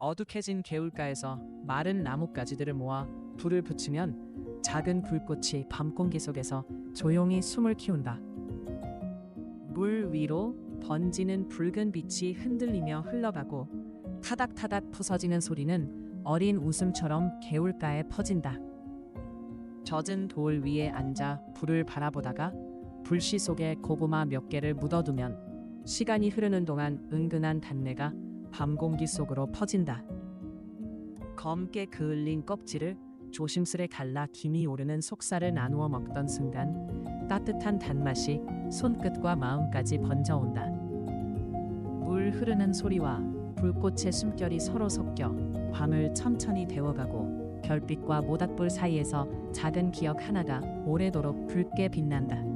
어둑해진 개울가에서 마른 나뭇가지들을 모아 불을 붙이면 작은 불꽃이 밤공기 속에서 조용히 숨을 키운다. 물 위로 번지는 붉은 빛이 흔들리며 흘러가고 타닥타닥 부서지는 소리는 어린 웃음처럼 개울가에 퍼진다. 젖은 돌 위에 앉아 불을 바라보다가 불씨 속에 고구마 몇 개를 묻어두면 시간이 흐르는 동안 은근한 단내가 밤 공기 속으로 퍼진다. 검게 그을린 껍질을 조심스레 갈라 김이 오르는 속살을 나누어 먹던 순간 따뜻한 단맛이 손끝과 마음까지 번져온다. 물 흐르는 소리와 불꽃의 숨결이 서로 섞여 밤을 천천히 데워가고 별빛과 모닥불 사이에서 작은 기억 하나가 오래도록 붉게 빛난다.